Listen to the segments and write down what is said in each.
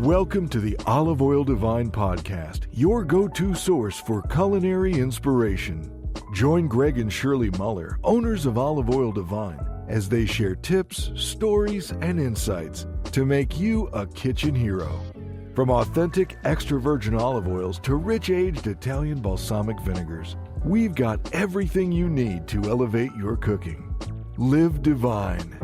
Welcome to the Olive Oil Divine Podcast, your go-to source for culinary inspiration. Join Greg and Shirley Muller, owners of Olive Oil Divine, as they share tips, stories, and insights to make you a kitchen hero. From authentic extra virgin olive oils to rich aged Italian balsamic vinegars, we've got everything you need to elevate your cooking. Live divine.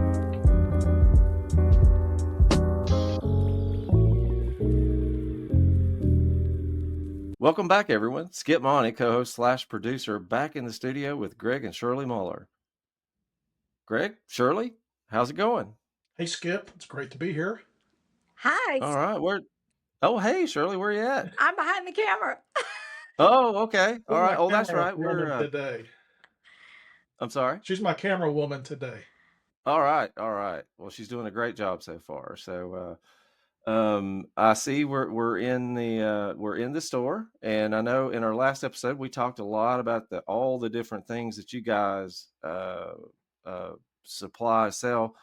Welcome back, everyone. Skip Monty, co-host / producer, back in the studio with Greg and Shirley Muller. Greg, Shirley, how's it going? Hey, Skip. It's great to be here. Hi. All right. Oh, hey, Shirley, where you at? I'm behind the camera. Oh, okay. All right. My Oh, that's camera right. woman today. I'm sorry? She's my camera woman today. All right. Well, she's doing a great job so far. So, I see we're in the store, and I know in our last episode we talked a lot about all the different things that you guys supply, sell,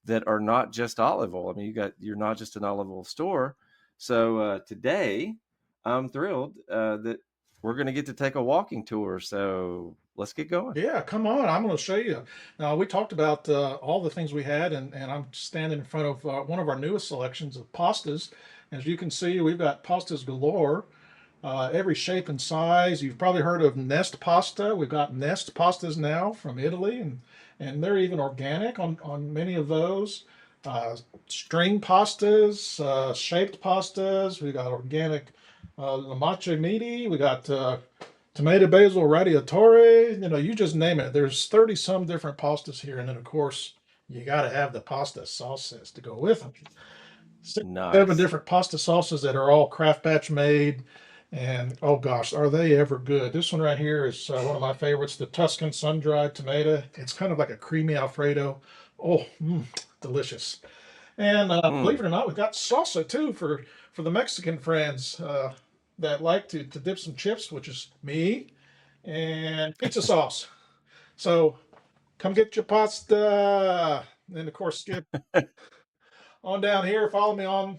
that are not just olive oil. I mean, you're not just an olive oil store. So today I'm thrilled that we're going to get to take a walking tour. So let's get going. Yeah, come on. I'm going to show you. Now, we talked about all the things we had, and I'm standing in front of one of our newest selections of pastas. As you can see, we've got pastas galore, every shape and size. You've probably heard of Nest pasta. We've got Nest pastas now from Italy, and they're even organic on many of those. String pastas, shaped pastas. We got organic lamache meaty. We got tomato basil radiatore. You just name it. There's 30 some different pastas here, and then of course you got to have the pasta salsas to go with them. Nice. 7 different pasta salsas that are all craft batch made, and oh gosh, are they ever good. This one right here is one of my favorites, the Tuscan sun-dried tomato. It's kind of like a creamy Alfredo. Oh, delicious. And believe it or not, we've got salsa too for the Mexican friends that like to dip some chips, which is me, and pizza sauce. So come get your pasta. And of course, Skip on down here, follow me on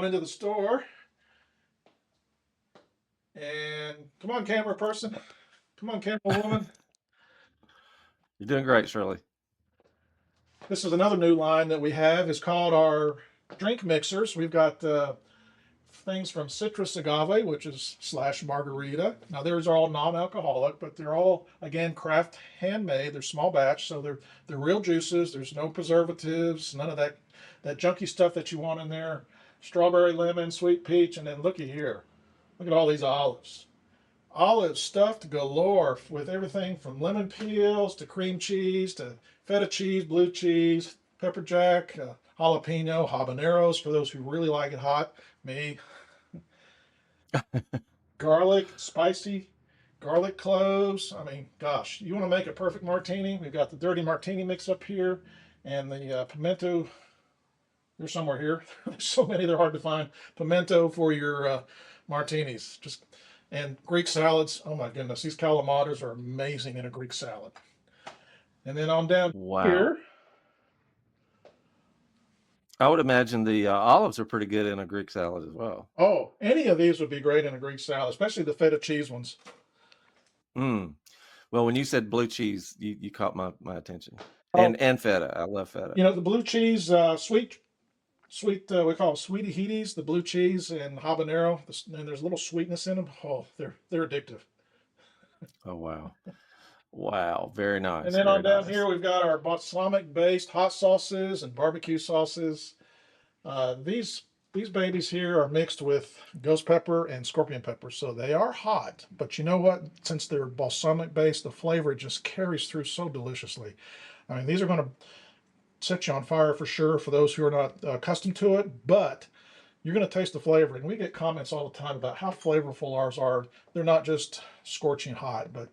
into the store. And come on, camera person. Come on, camera woman. You're doing great, Shirley. This is another new line that we have. It's called our drink mixers. We've got things from citrus agave, which is / margarita. Now, theirs are all non-alcoholic, but they're all, again, craft handmade. They're small batch, so they're real juices. There's no preservatives, none of that junky stuff that you want in there. Strawberry, lemon, sweet peach, and then looky here. Look at all these olives. Olive stuffed galore with everything from lemon peels to cream cheese to feta cheese, blue cheese, pepper jack, jalapeno, habaneros for those who really like it hot. Me. Garlic, spicy, garlic cloves. I mean, gosh, you want to make a perfect martini? We've got the dirty martini mix up here, and the pimento. They're somewhere here. There's so many, they're hard to find. Pimento for your martinis. And Greek salads. Oh my goodness, these calamatas are amazing in a Greek salad. And then on down here. I would imagine the olives are pretty good in a Greek salad as well. Oh, any of these would be great in a Greek salad, especially the feta cheese ones. Well, when you said blue cheese, you caught my attention. And feta. I love feta. The blue cheese, sweet, we call them sweetie heaties, the blue cheese and habanero, and there's a little sweetness in them. Oh, they're addictive. Oh, wow. Wow, very nice. And then on down here, we've got our balsamic-based hot sauces and barbecue sauces. These babies here are mixed with ghost pepper and scorpion pepper, so they are hot. But you know what? Since they're balsamic-based, the flavor just carries through so deliciously. I mean, these are going to set you on fire for sure for those who are not accustomed to it, but you're going to taste the flavor. And we get comments all the time about how flavorful ours are. They're not just scorching hot, but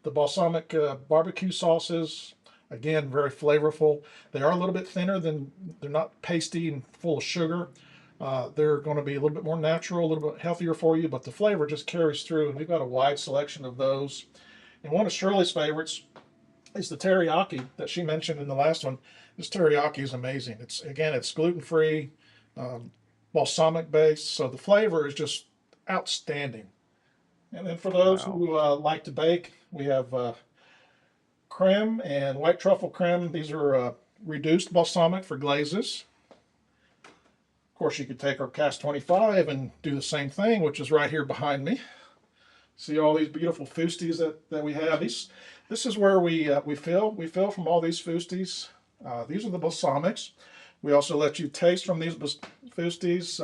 the balsamic barbecue sauces, again, very flavorful. They are a little bit thinner they're not pasty and full of sugar. They're going to be a little bit more natural, a little bit healthier for you, but the flavor just carries through. And we've got a wide selection of those. And one of Shirley's favorites is the teriyaki that she mentioned in the last one. This teriyaki is amazing. It's gluten-free, balsamic base, so the flavor is just outstanding. And then for those Wow. who like to bake, we have creme and white truffle creme. These are reduced balsamic for glazes. Of course, you could take our cast 25 and do the same thing, which is right here behind me. See all these beautiful fusti's that we have. This is where we fill. We fill from all these fusti's. These are the balsamics. We also let you taste from these fusti's.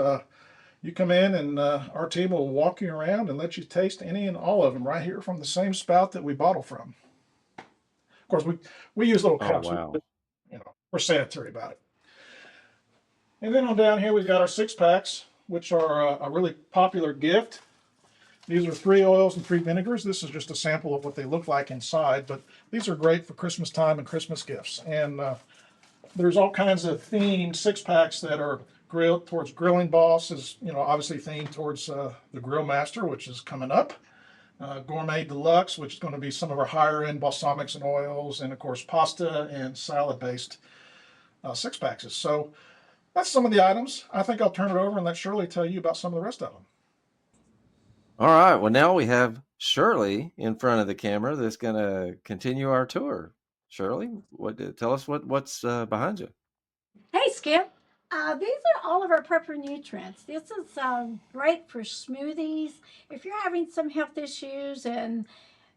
You come in and our team will walk you around and let you taste any and all of them right here from the same spout that we bottle from. Of course, we use little Oh, cups. wow. We're sanitary about it. And then on down here, we've got our 6-packs, which are a really popular gift. These are 3 oils and 3 vinegars. This is just a sample of what they look like inside, but these are great for Christmas time and Christmas gifts. And there's all kinds of themed 6-packs that are grilled towards Grilling Boss, is obviously themed towards the Grill Master, which is coming up. Gourmet Deluxe, which is going to be some of our higher end balsamics and oils, and of course pasta and salad based 6-packs. So that's some of the items. I think I'll turn it over and let Shirley tell you about some of the rest of them. All right. Well, now we have Shirley in front of the camera that's going to continue our tour. Shirley, tell us what's behind you. Hey, Skip. These are all of our prepper nutrients. This is great for smoothies. If you're having some health issues and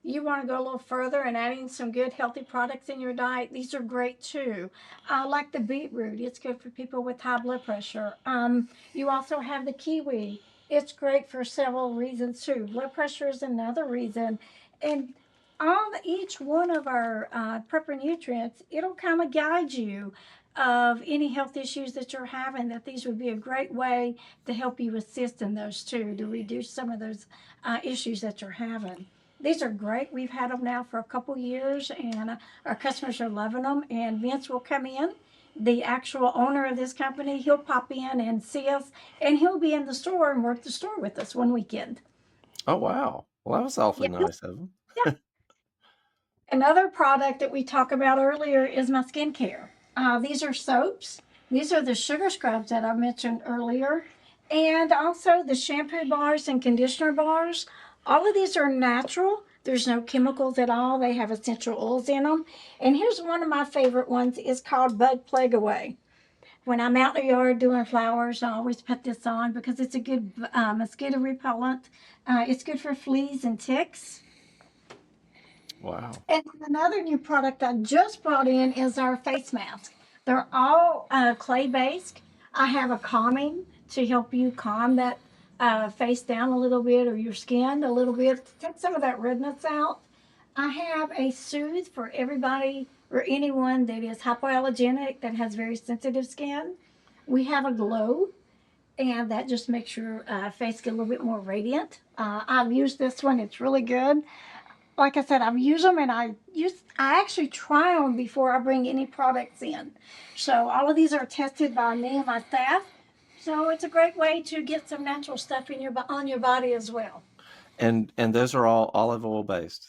you want to go a little further and adding some good healthy products in your diet, these are great too. Like the beetroot, it's good for people with high blood pressure. You also have the kiwi. It's great for several reasons too. Blood pressure is another reason. And on each one of our prepper nutrients, it'll kind of guide you of any health issues that you're having, that these would be a great way to help you assist in those too, to reduce some of those issues that you're having. These are great. We've had them now for a couple years, and our customers are loving them. And Vince will come in, the actual owner of this company. He'll pop in and see us, and he'll be in the store and work the store with us one weekend. Oh, wow. Well, that was awfully Yeah. nice of him. Another product that we talked about earlier is my skincare. These are soaps. These are the sugar scrubs that I mentioned earlier, and also the shampoo bars and conditioner bars. All of these are natural. There's no chemicals at all. They have essential oils in them. And here's one of my favorite ones. It's called Bug Plague Away. When I'm out in the yard doing flowers, I always put this on because it's a good mosquito repellent. It's good for fleas and ticks. Wow. And another new product I just brought in is our face mask. They're all clay based. I have a calming to help you calm that face down a little bit, or your skin a little bit, to take some of that redness out. I have a soothe for everybody or anyone that is hypoallergenic, that has very sensitive skin. We have a glow, and that just makes your face get a little bit more radiant. I've used this one. It's really good. Like I said, I've used them, and I actually try them before I bring any products in. So all of these are tested by me and my staff. So it's a great way to get some natural stuff in on your body as well. And those are all olive oil based.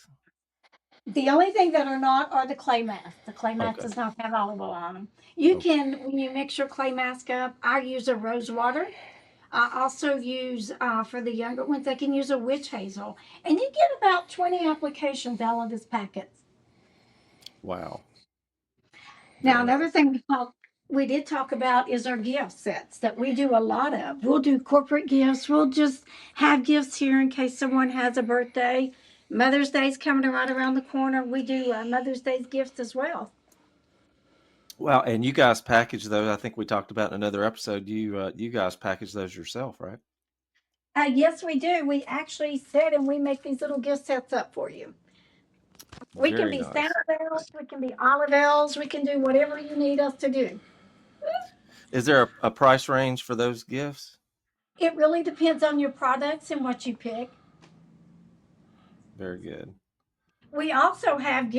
The only thing that are not are the clay masks. The clay mask Okay. does not have olive oil on them. You Okay. can, when you mix your clay mask up, I use a rose water. I also use, for the younger ones, they can use a witch hazel. And you get about 20 applications out of this packet. Wow. Now, Very another nice. thing we did talk about is our gift sets that we do a lot of. We'll do corporate gifts. We'll just have gifts here in case someone has a birthday. Mother's Day's coming right around the corner. We do Mother's Day's gifts as well. Wow. And you guys package those. I think we talked about in another episode. You guys package those yourself, right? Yes, we do. We actually sit and we make these little gift sets up for you. We can Very be nice. Santa bells, we can be olive bells, we can do whatever you need us to do. Is there a price range for those gifts? It really depends on your products and what you pick. Very good. We also have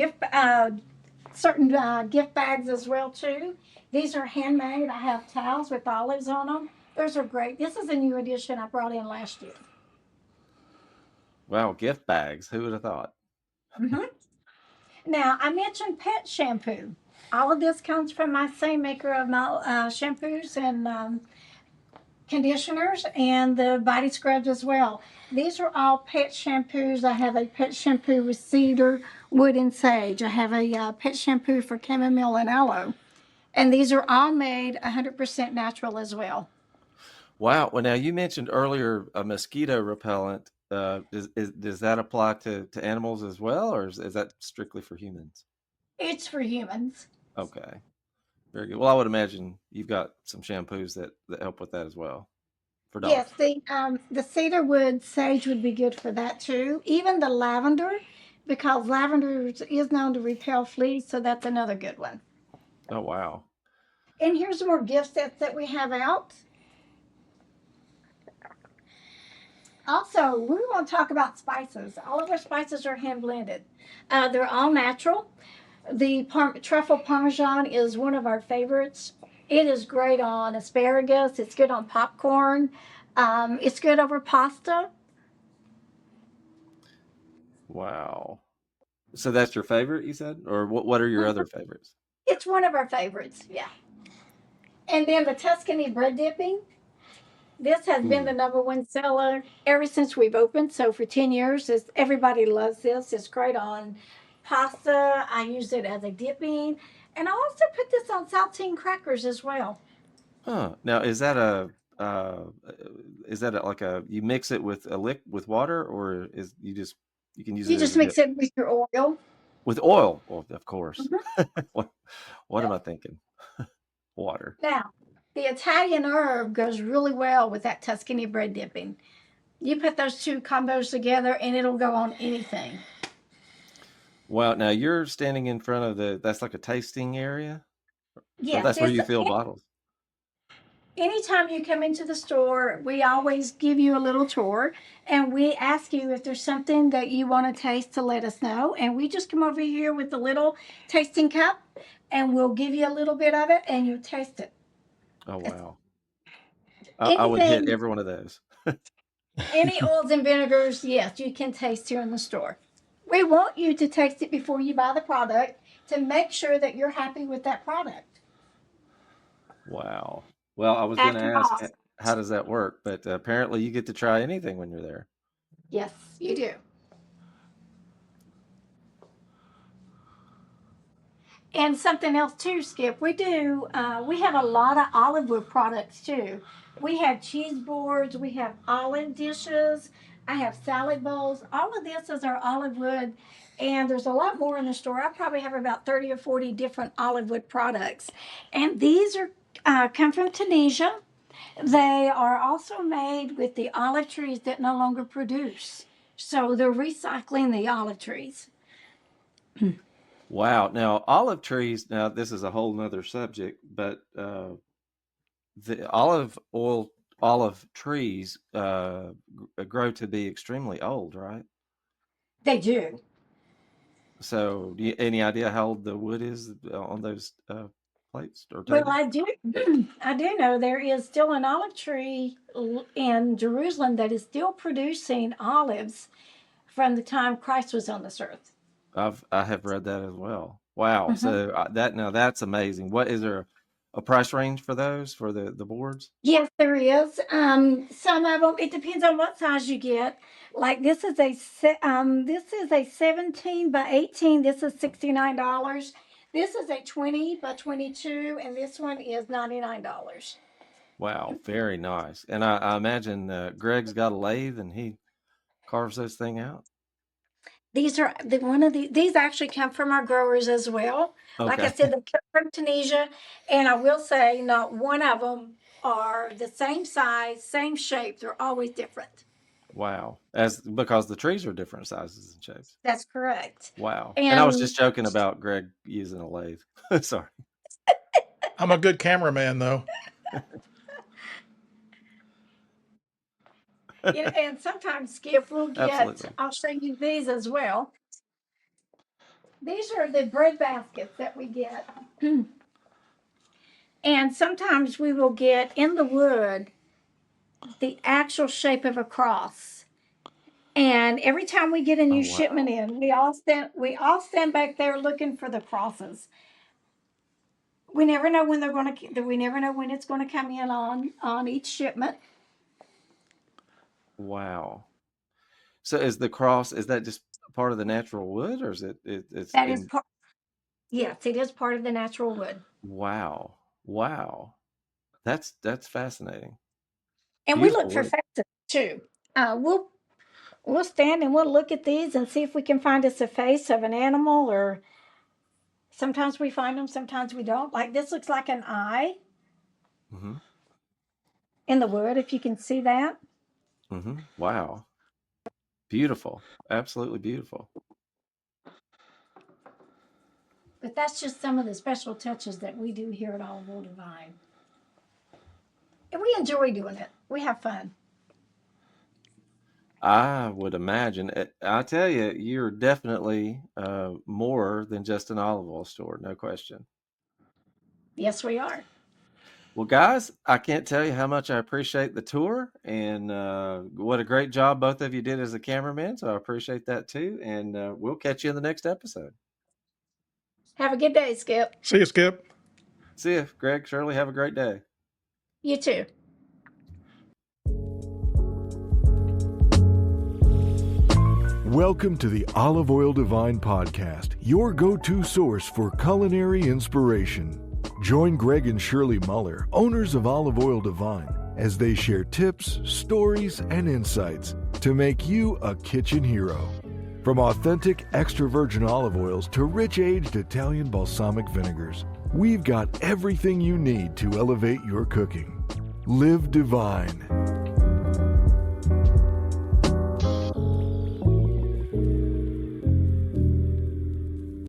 certain gift bags as well too. These are handmade. I have towels with olives on them. Those are great. This is a new addition I brought in last year. Wow, gift bags. Who would have thought? Mm-hmm. Now, I mentioned pet shampoo. All of this comes from my same maker of my shampoos, and conditioners and the body scrubs as well. These are all pet shampoos. I have a pet shampoo with cedar, wood, and sage. I have a pet shampoo for chamomile and aloe. And these are all made 100% natural as well. Wow. Well, now you mentioned earlier a mosquito repellent. Does that apply to animals as well, or is that strictly for humans? It's for humans. Okay. Very good. Well, I would imagine you've got some shampoos that help with that as well for Yes, dogs. the cedar wood sage would be good for that too. Even the lavender, because lavender is known to repel fleas, so that's another good one. Oh, wow. And here's more gift sets that we have out. Also, we want to talk about spices. All of our spices are hand blended. They're all natural. The truffle parmesan is one of our favorites. It is great on asparagus. It's good on popcorn. It's good over pasta. Wow. So that's your favorite, you said? Or what are your other favorites? It's one of our favorites. Yeah. And then the Tuscany bread dipping. This has been the Ooh. number one seller ever since we've opened. So for 10 years, everybody loves this. It's great on pasta. I use it as a dipping. And I also put this on saltine crackers as well. Huh. Now, uh is that like a you mix it with with water, or is you can use You it as just a dip mix it with your oil. with oil? Well, of course. Mhm. What what am Yep. I thinking? Water. Now, the Italian herb goes really well with that Tuscany bread dipping. You put those two combos together and it'll go on anything. Wow. Now you're standing in front of that's like a tasting area, or Yes, that's where you fill bottles. anytime you come into the store, we always give you a little tour and we ask you if there's something that you want to taste to let us know. And we just come over here with a little tasting cup and we'll give you a little bit of it and you taste it. Oh, It's wow. I would hit anything, every one of those. any oils and vinegars, yes, you can taste here in the store. We want you to taste it before you buy the product to make sure that you're happy with that product. Wow. Well, I was going to After ask all, how does that work, but apparently you get to try anything when you're there. yes, you do. And something else too, Skip. We have a lot of olive wood products too. We have cheese boards, we have olive dishes, I have salad bowls. All of this is our olive wood, and there's a lot more in the store. I probably have about 30 or 40 different olive wood products. And these are come from Tunisia. They are also made with the olive trees that no longer produce. So they're recycling the olive trees. Wow. Now, olive trees, now this is a whole nother subject, but the olive trees grow to be extremely old, right? They do. So, any idea how old the wood is on those plates or Well, tables? I do know there is still an olive tree in Jerusalem that is still producing olives from the time Christ was on this earth. I have read that as well. Wow. Mhm. So that's amazing. What is there a price range for those for the boards? Yes, there is. Some of them. It depends on what size you get. Like this is a 17 by 18. This is $69. This is a 20 by 22, and this one is $99. Wow, very nice. And I imagine Greg's got a lathe and he carves those thing out. These are the one of these actually come from our growers as well. Like I Okay. said, they come from Tunisia, and I will say not one of them are the same size, same shape. They're always different. Wow. As because the trees are different sizes and shapes. That's correct. Wow. And I was And just joking about Greg using a lathe. Sorry. I'm a good cameraman, though. and sometimes Skip will get. Absolutely. I'll show you these as well. These are the bread baskets that we get, and sometimes we will get in the wood the actual shape of a cross. And every time we get a Oh, new shipment wow. in, we all stand back there looking for the crosses. We never know when they're going to. We never know when it's going to come in on each shipment. Wow. So is the cross, is that just part of the natural wood, or is it's That is in? part. Yes, it is part of the natural wood. Wow. Wow. That's fascinating. And we look Beautiful for work. faces too. We'll stand and we'll look at these and see if we can find us a face of an animal, or sometimes we find them, sometimes we don't. Like this looks like an eye Mm-hmm. in the wood, if you can see that. Mm-hmm. Wow. Beautiful. Absolutely beautiful. But that's just some of the special touches that we do here at Olive Oil Divine. And we enjoy doing it. We have fun. I would imagine. I tell you, you're definitely more than just an olive oil store, no question. Yes, we are. Well, guys, I can't tell you how much I appreciate the tour, and what a great job both of you did as a cameraman. So I appreciate that too. And we'll catch you in the next episode. Have a good day, Skip. See you, Skip. See you, Greg, Shirley. Have a great day. You too. Welcome to the Olive Oil Divine Podcast, your go-to source for culinary inspiration. Join Greg and Shirley Muller, owners of Olive Oil Divine, as they share tips, stories, and insights to make you a kitchen hero. From authentic extra virgin olive oils to rich aged Italian balsamic vinegars, we've got everything you need to elevate your cooking. Live divine.